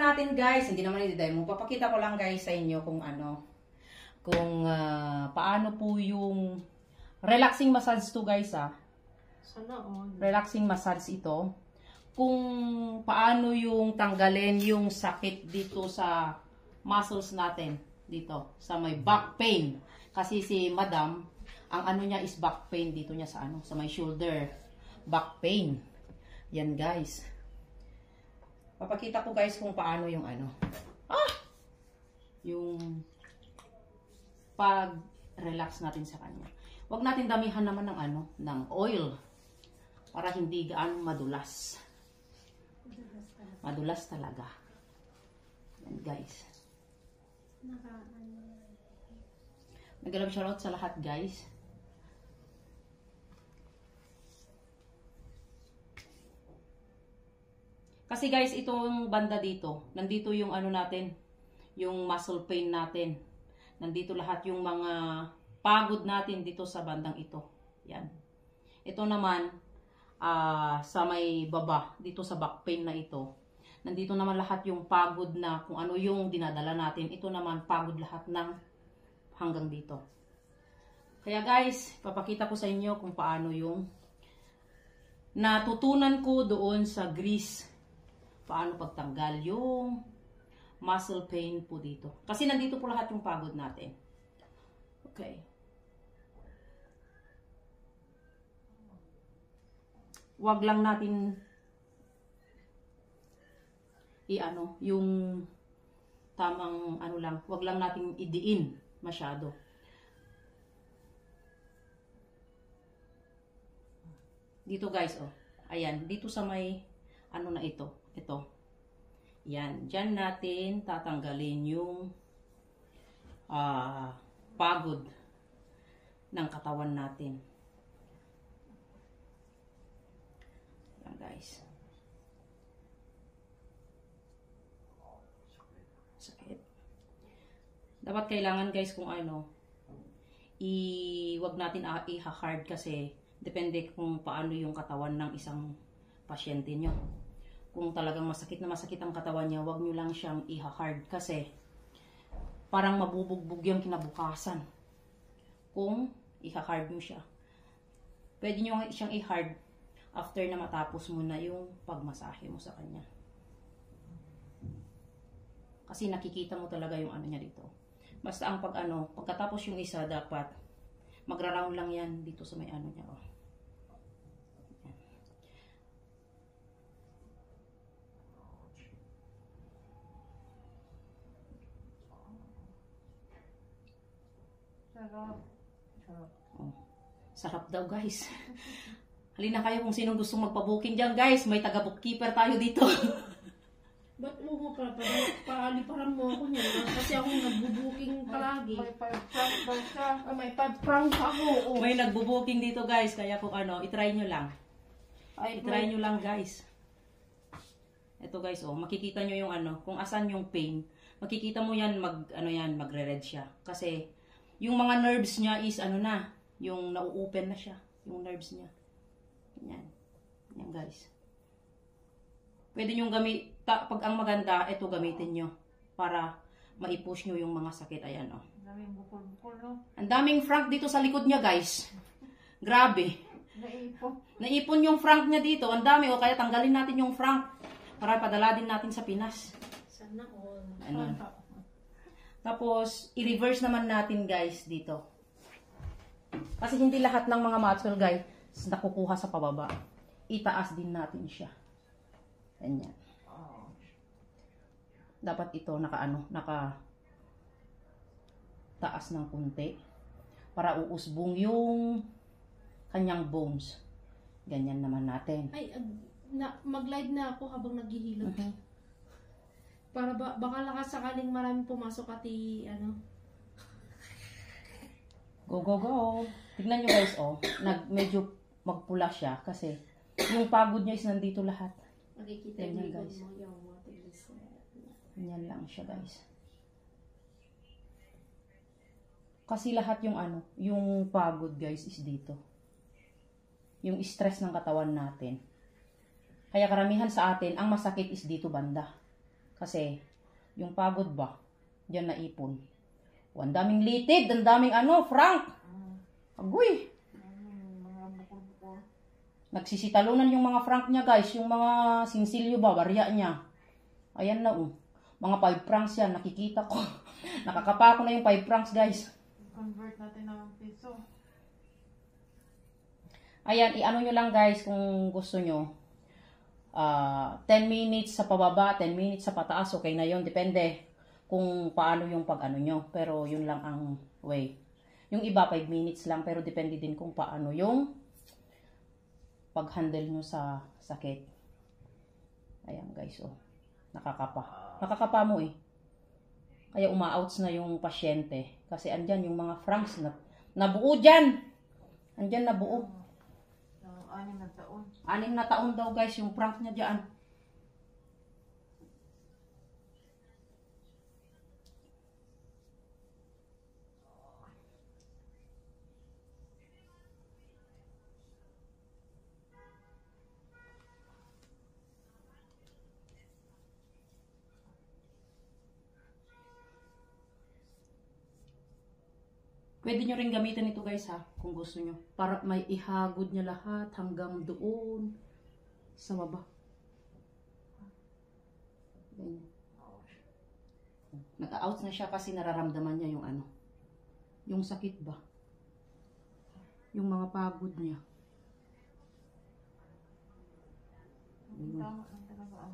natin guys, hindi naman i-demo. Papakita ko lang guys sa inyo kung paano po yung relaxing massage to guys Sana all. Relaxing massage ito. Kung paano yung tanggalin yung sakit dito sa muscles natin. Dito, sa may back pain. Kasi si madam, ang ano niya is back pain dito niya sa sa may shoulder. Back pain. Yan guys. Papakita ko guys kung paano yung yung pag-relax natin sa kanya. Huwag natin damihan naman ng oil para hindi gaano madulas. Madulas talaga. Yan guys. Nag-love shoutout sa lahat guys. Kasi guys, itong banda dito, nandito yung natin, yung muscle pain natin. Nandito lahat yung mga pagod natin dito sa bandang ito. Yan. Ito naman, sa may baba, dito sa back pain na ito. Nandito naman lahat yung pagod na kung ano yung dinadala natin. Ito naman, pagod lahat ng hanggang dito. Kaya guys, papakita ko sa inyo kung paano yung natutunan ko doon sa Greece. Paano pagtanggal yung muscle pain po dito. Kasi nandito po lahat yung pagod natin. Okay. Wag lang natin yung tamang lang. Wag lang natin idiin masyado. Dito guys, ayan. Dito sa may na ito. Ito. Yan. Diyan natin tatanggalin yung pagod ng katawan natin. Yan guys. Sakit. Dapat kailangan guys kung wag natin i-hard kasi depende kung paano yung katawan ng isang pasyente nyo. Kung talagang masakit na masakit ang katawan niya, huwag nyo lang siyang i-hard kasi parang mabubugbog yung kinabukasan kung i-hard nyo siya. Pwede nyo siyang i-hard after na matapos mo na yung pagmasahe mo sa kanya. Kasi nakikita mo talaga yung niya dito. Basta ang pagkatapos yung isa, dapat magra-round lang yan dito sa may niya. Sarap. Sarap. Sarap daw guys. Halina kayo kung sinong gustong magpa-booking dyan guys. May taga-bookkeeper tayo dito. Ba't mo paaliparan mo ako niyan? Kasi ako nagbo-booking palagi. May 5 francs daw siya. May 5 francs ako. May nagbo-booking dito guys. Kaya kung itry nyo lang. I-try nyo lang guys. Ito guys, makikita nyo yung kung asan yung pain. Makikita mo yan, magre-red siya. Kasi, yung mga nerves niya is yung nau-open na siya. Yung nerves niya. Yan. Yan guys. Pwede nyo pag ang maganda, ito gamitin nyo. Para ma-push nyo yung mga sakit. Ayan Ang daming bukol-bukol, no? Ang daming frank dito sa likod niya guys. Grabe. Naipon. Naipon yung frank niya dito. Ang dami. Kaya tanggalin natin yung frank. Para padala din natin sa Pinas. Sana all. Tapos, i-reverse naman natin guys dito. Kasi hindi lahat ng mga muscle guys nakukuha sa pababa. Itaas din natin siya. Ganyan. Dapat ito naka taas ng kunti para uusbong yung kanyang bones. Ganyan naman natin. Ay, mag-live na ako habang naghihilot. Para baka sakaling maraming pumasok at Go, go, go. Tignan nyo guys, medyo magpula siya kasi yung pagod niya is nandito lahat. Makikita niyo guys. Ganyan lang siya guys. Kasi lahat yung pagod guys is dito. Yung stress ng katawan natin. Kaya karamihan sa atin, ang masakit is dito banda. Kasi, yung pagod ba, diyan naipon. O, ang daming litid, ang daming Frank. Agoy. Nagsisitalunan yung mga Frank niya, guys. Yung mga sinsilyo ba, barya niya. Ayan na, oh. Mga 5 francs yan, nakikita ko. Nakakapa ko na yung 5 francs, guys. Convert natin ng piso. Ayan, i-ano nyo lang, guys, kung gusto nyo. 10 minutes sa pababa, 10 minutes sa pataas, okay na yun. Depende kung paano yung pag-ano nyo. Pero yun lang ang way. Yung iba, 5 minutes lang. Pero depende din kung paano yung pag-handle nyo sa sakit. Ayan, guys, oh. Nakakapa. Nakakapa mo, eh. Kaya uma-outs na yung pasyente. Kasi andyan yung mga francs na nabuo dyan. Andyan nabuo. 6 na taon. 6 na taon daw, guys, yung franc niya dyan. Pwede nyo rin gamitin ito, guys, ha, kung gusto nyo. Para may ihagod niya lahat hanggang doon sa baba. Nag-outs na siya kasi nararamdaman niya yung yung sakit ba? Yung mga pagod niya. Tama lang talaga ang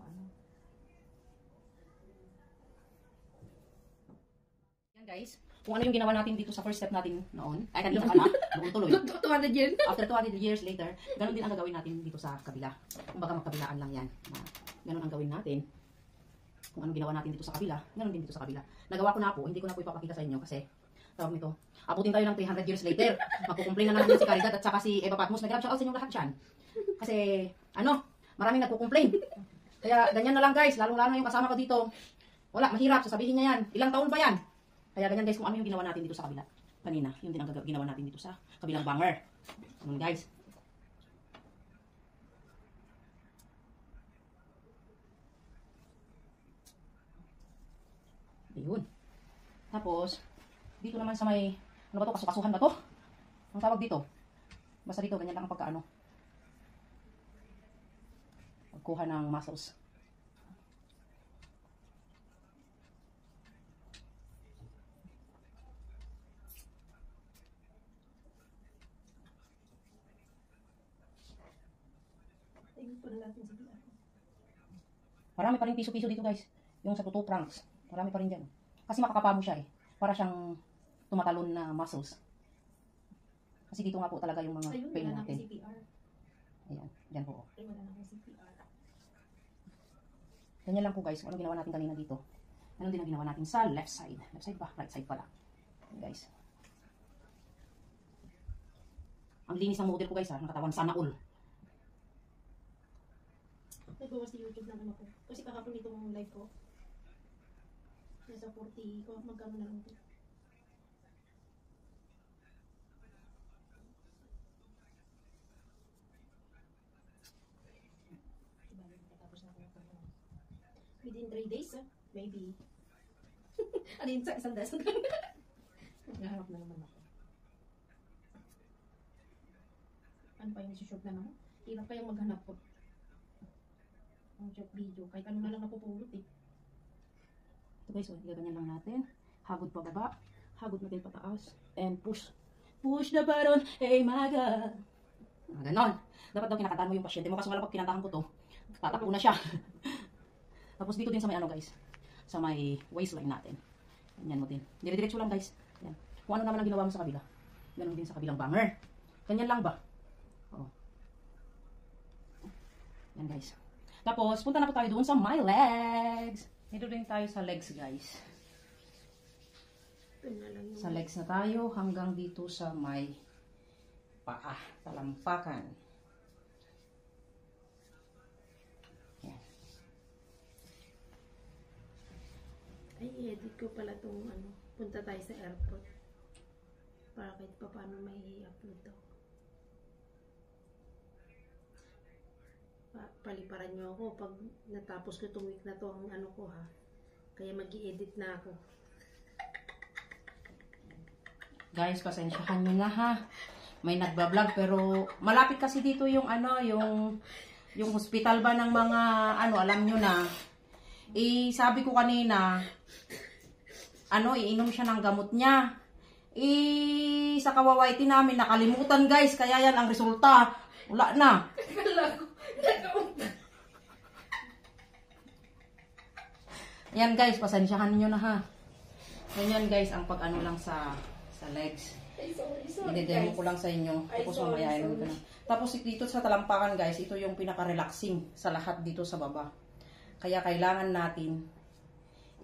Yan, guys. Kung ano yung ginawa natin dito sa first step natin noon, ay kanina pala, doon tuloy. 200 years. After 200 years later, ganun din ang gagawin natin dito sa kabila. Kumbaga magkabilaan lang yan. Ganun ang gawin natin. Kung anong ginawa natin dito sa kabila, ganun din dito sa kabila. Nagawa ko na po, hindi ko na po ipapakita sa inyo kasi tawag nito. Abutin tayo ng 300 years later. Magkukumplain na naman si Caridad at saka si Eva Patmos. Nag-grab shout out sa inyo lahat dyan. Kasi, maraming nagkukumplain. Kaya, ganyan na lang, guys. Lalong-lalo na yung kasama ko dito. Wala, mahirap. Sasabihin niya yan. Ilang taon pa yan? Kaya ganyan, guys, kung ano yung ginawa natin dito sa kabila. Kanina, yun din ang ginawa natin dito sa kabilang banger. Guys. Ayun. Tapos, dito naman sa may, ano ba to? Kasukasuhan ba to? Ang tawag dito? Basta dito, ganyan lang ang pagkaano. Pagkuha ng muscles. Marami pa rin piso-piso dito, guys. Yung sa 2 francs. Marami pa rin dyan. Kasi makakapa mo siya, eh. Para siyang tumatalon na muscles. Kasi dito nga po talaga yung mga pain natin. Ayan. Diyan po. Ganyan lang po, guys. Kung anong ginawa natin kanina dito. Ganun din ang ginawa natin sa left side. Left side ba? Right side pala. Ayan, guys. Ang linis ng model ko, guys, ha. Nakatawan sana all. Nagbawas sa YouTube ng ko. Kasi kahapon itong live ko. Nasa 40 ko. Magkano na lang ito. Within 3 days, maybe. Ano yun sa isang desk? Naghahanap na naman ako. Ano pa yung isi-shoot na naman? Hirap pa yung maghanap ko. Ang short video. Kahit ano na lang napupulot eh. Ito, guys, ganyan lang natin. Hagod pa baba. Hagod natin pataas. And push. Push the button. Hey, my God. Ganon. Dapat daw kinakataan mo yung pasyente mo. Kaso wala pag kinatahan ko to, tatakbo na siya. Tapos dito din sa may guys. Sa may waistline natin. Ganyan mo din. Dire-diretso lang, guys. Yan. Kung ano naman ang ginawa mo sa kabila. Ganon din sa kabilang banger. Ganyan lang ba? Oh. Yan, guys. Tapos, punta na po tayo doon sa my legs. Dito din tayo sa legs, guys. Sa legs na tayo hanggang dito sa may paa. Talampakan. Yan. Ay, edit ko pala itong punta tayo sa airport. Para kahit pa paano may i-upload to. Paliparan nyo ako pag natapos ko itong week na to ang ano ko ha. Kaya mag-i-edit na ako. Guys, pasensyahan nyo na ha. May nagbablog pero malapit kasi dito yung ano, yung hospital ba ng mga ano, alam nyo na. Sabi ko kanina, ano, iinom siya ng gamot niya. Sa kawawaiti namin, nakalimutan guys, kaya yan ang resulta. Wala na. Yan guys, pasensyahan niyo na ha. Ganyan guys, ang pag-ano lang sa legs. Idedemo ko lang sa inyo. Tapos mamaya ko na. Tapos dito sa talampakan guys, ito yung pinaka-relaxing sa lahat dito sa baba. Kaya kailangan natin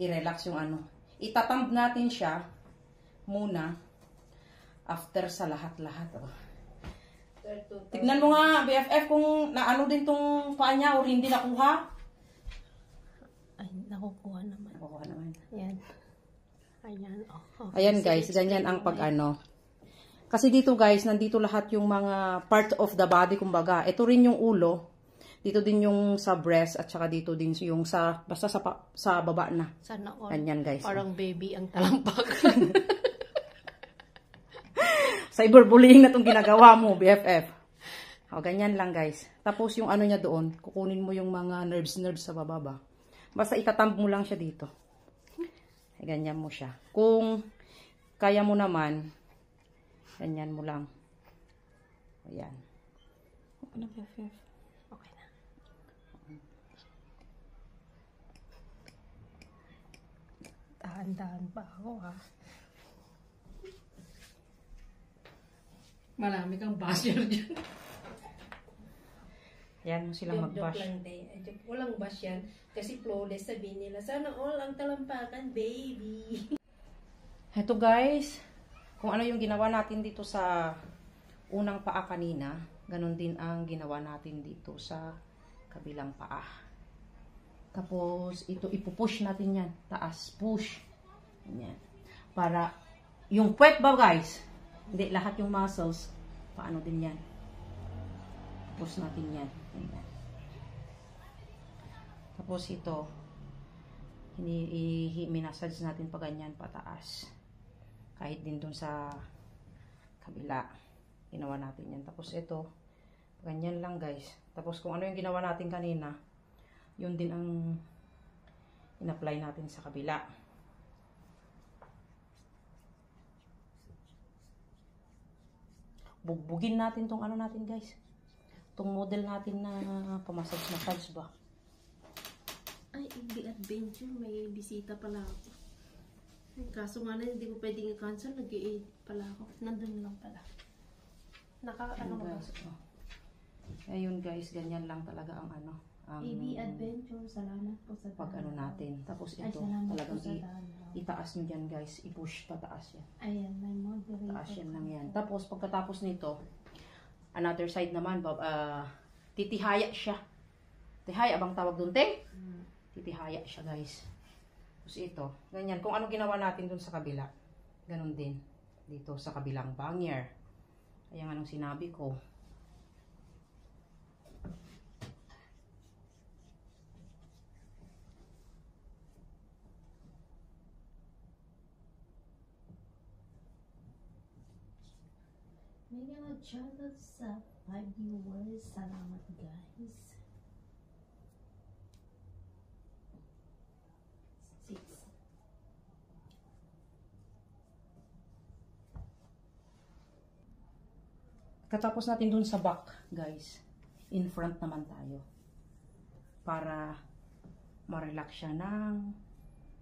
i-relax yung ano. Itatamp natin siya muna after sa lahat-lahat. Oh. Tignan mo nga, BFF, kung naano din tong paa niya o hindi nakuha. Ay, nakukuha naman. Nakukuha naman. Ayan. Ayan. Oh. Ayan guys, ganyan ang pag-ano. Kasi dito guys, nandito lahat yung mga part of the body, kumbaga. Ito rin yung ulo. Dito din yung sa breast at saka dito din yung sa, basta sa baba na. Sana all. Ganyan guys. Parang baby ang talampak. Cyberbullying na itong ginagawa mo, BFF. O, ganyan lang guys. Tapos yung ano niya doon, kukunin mo yung mga nerves sa baba ba. Basta itatamp mo lang siya dito. Ganyan mo siya. Kung kaya mo naman, ganyan mo lang. Ayan. Okay na, BFF. Okay na. Dahan-dahan pa ako ha. Marami kang basher dyan. Ayan mo silang mag-bash. Walang bash yan. Kasi flawless sabihin nila. Sana all ang talampakan, baby. Ito guys, kung ano yung ginawa natin dito sa unang paa kanina, ganun din ang ginawa natin dito sa kabilang paa. Tapos, ito ipupush natin yan. Taas, push. Yan. Para, yung puwet ba guys? Hindi, lahat yung muscles, paano din yan. Push natin yan. Yan. Tapos ito, minasage natin pa ganyan pataas. Kahit din dun sa kabila, ginawa natin yan. Tapos ito, ganyan lang guys. Tapos kung ano yung ginawa natin kanina, yun din ang in-apply natin sa kabila. Bugbugin natin tong ano natin guys. Tong model natin na pamassage ba. Ay, hindi adventure. May bisita pala ako. Kaso nga na, hindi ko pwedeng i-cancel. Nag-i-edit pala ako. Nandun lang pala. Ano ba? Ayun guys, ganyan lang talaga ang ano. AB Adventure, salamat po sa pag ano natin. Tapos ito, talagang itaas nyo dyan guys. I-push pataas yan. Ayan, may moderator. Taas yan lang yan. Tapos pagkatapos nito, another side naman, titihaya siya. Tihaya bang tawag dun, te? Titihaya siya guys. Tapos ito, ganyan. Kung ano ginawa natin dun sa kabila, ganun din. Dito sa kabilang bangier. Kaya anong sinabi ko. May nag-shoutout sa 5 viewers. Salamat guys. 6. Katapos natin dun sa back, guys, in front naman tayo. Para ma-relax siya ng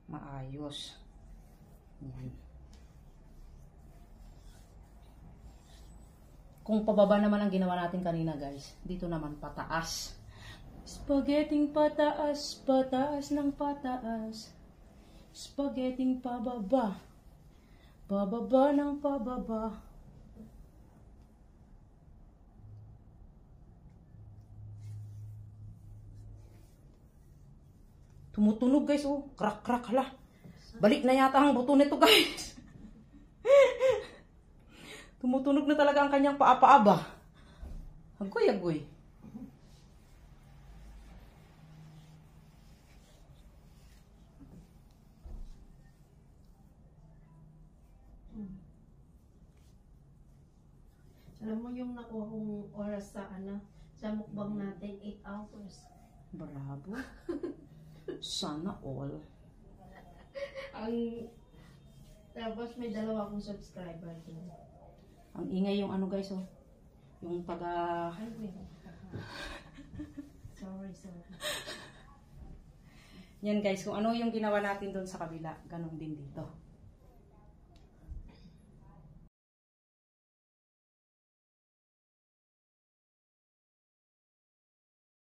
maayos. Yan. Kung pababa naman ang ginawa natin kanina guys, dito naman pataas. Spaghetting pataas, pataas ng pataas. Spaghetting pababa, pababa ng pababa. Tumutunog guys, oh. Crack, crack, hala. Balik na yata ang buto nito guys. Tumutunog na talaga ang kanyang paa-paa ba? Agoy, agoy. yung nakuha kong oras sa sa mukbang natin, 8 hours. Bravo. Sana all. Tapos may 2 akong subscriber din. Ang ingay yung ano guys, oh. Yung taga... Ay, wait. Sorry. Yan guys, kung ano yung ginawa natin doon sa kabila, ganun din dito.